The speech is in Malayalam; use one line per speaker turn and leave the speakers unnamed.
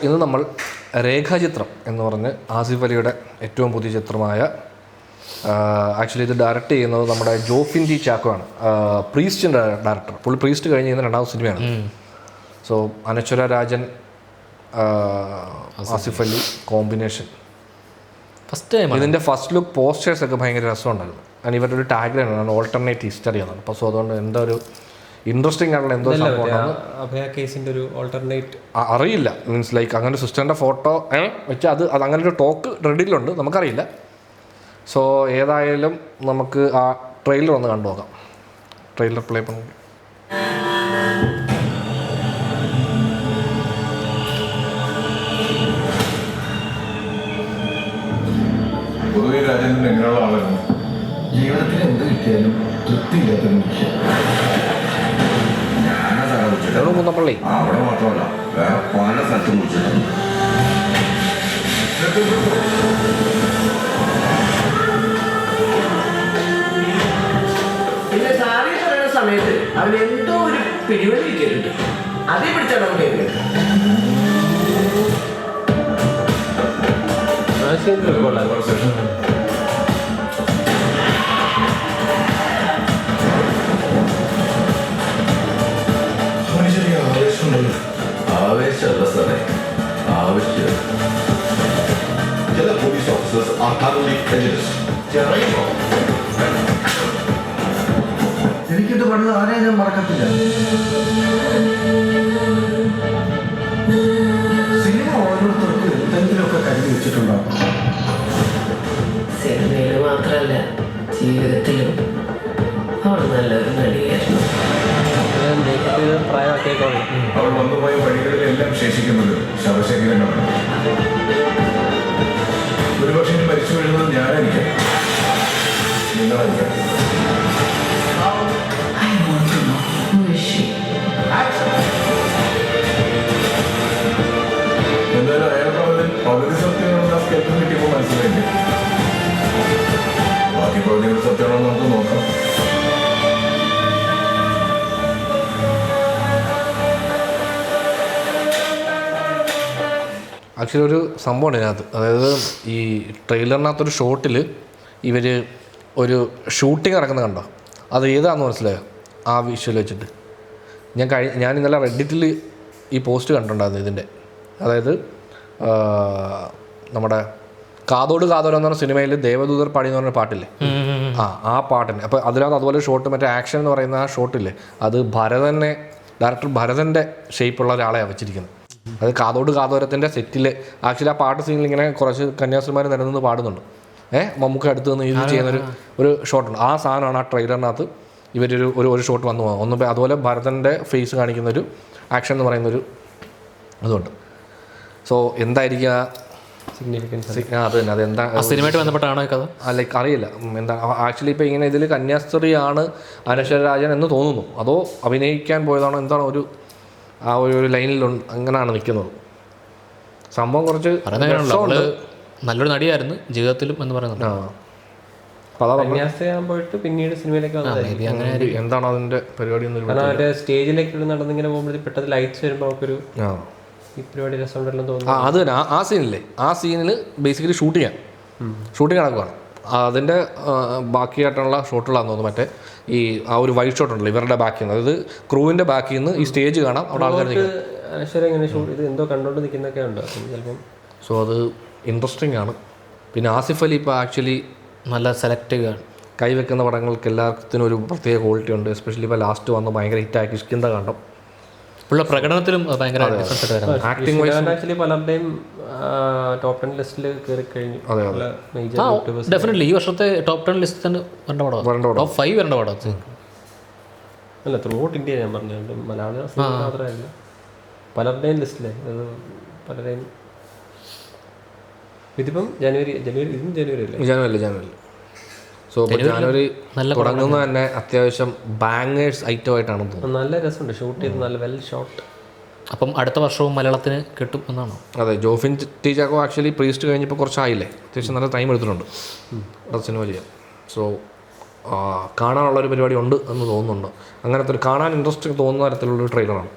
ഇന്ന് നമ്മൾ രേഖാചിത്രം എന്ന് പറഞ്ഞ് ആസിഫ് അലിയുടെ ഏറ്റവും പുതിയ ചിത്രമായ ആക്ച്വലി ഇത് ഡയറക്റ്റ് ചെയ്യുന്നത് നമ്മുടെ ജോഫിൻ ടി ചാക്കോ ആണ്, പ്രീസ്റ്റിൻ്റെ ഡയറക്ടർ. പുള്ളി പ്രീസ്റ്റ് കഴിഞ്ഞ് ചെയ്യുന്ന രണ്ടാമത്തെ സിനിമയാണ്. So Anaswara Rajan Asif Ali combination
first time.
ഇതിൻ്റെ ഫസ്റ്റ് ലുക്ക് പോസ്റ്റേഴ്സ് ഒക്കെ ഭയങ്കര രസമുണ്ടായിരുന്നു. ആൻഡ് ഇവരുടെ ഒരു ടാഗ് ലൈനാണ് ഓൾട്ടർനേറ്റ് ഹിസ്റ്ററി എന്നാണ്. അപ്പോൾ സോ അതുകൊണ്ട് എന്തോ ഒരു ഇൻട്രസ്റ്റിംഗ് ആയിട്ടുള്ള എന്തോ അറിയില്ല. മീൻസ് ലൈക്ക് അങ്ങനെ സിസ്റ്ററിൻ്റെ ഫോട്ടോ വെച്ച് അത് അങ്ങനെ ഒരു ടോക്ക് റെഡിയിലുണ്ട്, നമുക്കറിയില്ല. സോ ഏതായാലും നമുക്ക് ആ ട്രെയിലർ ഒന്ന് കണ്ടു നോക്കാം. ട്രെയിലർ പ്ലേ പണി.
പൊതുവെ രാജേന്ദ്രൻ എങ്ങനെയുള്ള ആളായിരുന്നു? ജീവിതത്തിൽ എന്ത് കിട്ടിയാലും തൃപ്തിയില്ലാത്തൊരു മനുഷ്യൻ.
മുന്നപ്പള്ളി
അവിടെ മാത്രമല്ല, വേറെ പല സ്ഥലത്തും കുറിച്ചിട്ടുണ്ട്.
പിന്നെ സാറി പറയുന്ന സമയത്ത് അവൻ എന്തോ ഒരു പിടിവലി ഇരിക്കുന്നുണ്ട്. അതേ പിടിച്ചാണ് അവൻ കേൾക്കുന്നത്.
മനുഷ്യന് ആവേശമുണ്ടല്ലോ. ആവേശമല്ല സാറേ, ആവശ്യം. ചില പോലീസ് ഓഫീസേഴ്സ് ആ thoroughly prejudiced. എനിക്കിത് പണ്ട് ആരെയും ഞാൻ മറക്കത്തില്ല. സിനിമ ഓരോരുത്തർക്ക് എന്തെങ്കിലുമൊക്കെ കരുതി വെച്ചിട്ടുണ്ടാകും.
സിനിമയിൽ മാത്രമല്ല, ജീവിതത്തിലും അവൾ നല്ലൊരു നടിയായിരുന്നു.
അവൾ വന്നുപോയ വഴികളിലെല്ലാം ശേഷിക്കുന്നത് ശവശരീരങ്ങളാണ്. ഒരുപക്ഷെ മരിച്ചു വീഴുന്നത് ഞാനായിരിക്കാം, നിങ്ങളായിരിക്കാം. എന്തായാലും അയാൾക്ക് അവരിൽ പകുതി സത്യമാണെന്ന് ആ സ്കെൽപ്പും കിട്ടിയപ്പോൾ മനസ്സിലായില്ലേ. ബാക്കി പകുതികൾ സത്യമാണോ നമുക്ക് നോക്കാം.
ആക്ച്വലി ഒരു സംഭവമാണ് ഇതിനകത്ത്. അതായത് ഈ ട്രെയിലറിനകത്തൊരു ഷോട്ടിൽ ഇവർ ഒരു ഷൂട്ടിംഗ് നടക്കുന്നത് കണ്ടോ? അത് ഏതാണെന്ന് മനസ്സിലായോ ആ വിഷ്വൽ വെച്ചിട്ട്? ഞാൻ ഇന്നലെ റെഡിറ്റിൽ ഈ പോസ്റ്റ് കണ്ടിട്ടുണ്ടായിരുന്നു ഇതിൻ്റെ. അതായത് നമ്മുടെ കാതോട് കാതോരം എന്ന് പറഞ്ഞ സിനിമയിൽ ദേവദൂതർ പാടി എന്ന് പറഞ്ഞ പാട്ടില്ലേ, ആ പാട്ടിന്. അപ്പോൾ അതിനകത്ത് അതുപോലെ ഷോട്ട് മറ്റേ ആക്ഷൻ എന്ന് പറയുന്ന ആ ഷോട്ടില്ലേ, അത് ഡയറക്ടർ ഭരതൻ്റെ ഷേപ്പുള്ള ഒരാളെയാണ് വെച്ചിരിക്കുന്നത്. അത് കാതോട് കാതോരത്തിൻ്റെ സെറ്റിൽ ആക്ച്വലി ആ പാട്ട് സീനിൽ ഇങ്ങനെ കുറച്ച് കന്യാസ്ത്രീമാർ നിരന്ന് പാടുന്നുണ്ട്. മമ്മൂക്ക അടുത്ത് നിന്ന് ഇത് ചെയ്യുന്നൊരു ഷോട്ടുണ്ട്. ആ സാധനമാണ് ആ ട്രെയിലറിനകത്ത് ഒരു ഷോട്ട് വന്നു പോകുന്നത്. ഒന്നും അതുപോലെ ഭരതൻ്റെ ഫേസ് കാണിക്കുന്നൊരു ആക്ഷൻ എന്ന് പറയുന്നൊരു ഇതുണ്ട്. സോ എന്തായിരിക്കും അത് തന്നെ, അതെന്താ
സിനിമയായിട്ട് ബന്ധപ്പെട്ടാണോ കഥ?
ലൈക്ക് അറിയില്ല എന്താ ആക്ച്വലി. ഇപ്പോൾ ഇങ്ങനെ ഇതിൽ കന്യാസ്ത്രീയാണ് അനശ്വര രാജൻ എന്ന് തോന്നുന്നു, അതോ അഭിനയിക്കാൻ പോയതാണോ എന്താണ് ആ ഒരു ലൈനിലുണ്ട്, അങ്ങനെയാണ് നിൽക്കുന്നത് സംഭവം. കുറച്ച്
നല്ലൊരു നടിയായിരുന്നു ജീവിതത്തിലും എന്ന് പറയുന്നുണ്ട്.
പോയിട്ട് പിന്നീട് സിനിമയിലേക്ക്
എന്താണ് അതിന്റെ പരിപാടി?
സ്റ്റേജിലേക്ക് നടന്നിങ്ങനെ പോകുമ്പോഴത്തേക്ക് പെട്ടെന്ന് ലൈറ്റ്സ് വരുമ്പോൾ നമുക്കൊരു ഈ പരിപാടി രസമുണ്ടല്ലോ തോന്നുന്നു.
അത് തന്നെ ആ സീനില്ലേ, ആ സീനിൽ ബേസിക്കലി ഷൂട്ടിംഗ് നടക്കുകയാണ്. അതിൻ്റെ ബാക്കിയായിട്ടുള്ള ഷോട്ടുകളാന്ന് തോന്നുന്നു. മറ്റേ ഈ ആ ഒരു വൈറ്റ് ഷോട്ട് ഉണ്ടല്ലോ ഇവരുടെ ബാക്കിൽ നിന്ന്, അതായത് ക്രൂവിൻ്റെ ബാക്കിൽ നിന്ന് ഈ സ്റ്റേജ് കാണാം, അവിടെ ആൾക്കാർ
ഇങ്ങനെ ഷൂട്ട് ഇത് എന്തോ കണ്ടോണ്ട് നിൽക്കുന്നൊക്കെ ഉണ്ട് ചിലപ്പം.
സോ അത് ഇൻട്രസ്റ്റിംഗ് ആണ്. പിന്നെ ആസിഫ് അലി ഇപ്പോൾ ആക്ച്വലി
നല്ല സെലക്റ്റീവ് ആണ്.
കൈവെക്കുന്ന പടങ്ങൾക്ക് എല്ലാത്തിനും ഒരു പ്രത്യേക ക്വാളിറ്റി ഉണ്ട്. എസ്പെഷ്യലി ഇപ്പോൾ ലാസ്റ്റ് വന്ന് ഭയങ്കര ഹിറ്റാക്കി കിഷ്കിന്ത കണ്ടോ,
ഉള്ള പ്രകടനത്തിലും ഭയങ്കര
ആക്ടിംഗ്
ആക്ച്വലി പലരുടെയും ടോപ്പ് 10 ലിസ്റ്റിൽ കയറി കഴിഞ്ഞു.
ഡെഫിനറ്റ്ലി ഈ വർഷത്തെ ടോപ്പ് 10 ലിസ്റ്റ് തന്നെ വരേണ്ട പടം, ടോപ്പ് 5 വരേണ്ട പടം.
അല്ല, ത്രൂ ഔട്ട് ഇന്ത്യ ഞാൻ പറഞ്ഞത്, മലയാള മാത്രമല്ല പലരുടെയും ലിസ്റ്റിലെ പലരെയും. ഇതിപ്പം ജനുവരി
അല്ലേ? സോ ജനുവരി തുടങ്ങുന്നത് തന്നെ അത്യാവശ്യം ബാങ്ങേഴ്സ് ഐറ്റം ആയിട്ടാണ് തോന്നുന്നത്.
നല്ല രസമുണ്ട്, ഷൂട്ട് ചെയ്ത് നല്ല വെൽ ഷോട്ട്.
അപ്പം അടുത്ത വർഷവും മലയാളത്തിന് കിട്ടും എന്നാണോ?
അതെ, Jofin T Chacko actually priest കഴിഞ്ഞപ്പോൾ കുറച്ചായില്ലേ, അത്യാവശ്യം നല്ല ടൈം എടുത്തിട്ടുണ്ട് സിനിമ ചെയ്യാൻ. സോ കാണാനുള്ളൊരു പരിപാടി ഉണ്ട് എന്ന് തോന്നുന്നുണ്ട്. അങ്ങനത്തെ ഒരു കാണാൻ ഇൻട്രസ്റ്റിംഗ് തോന്നുന്ന തരത്തിലുള്ളൊരു ട്രെയിലറാണ്.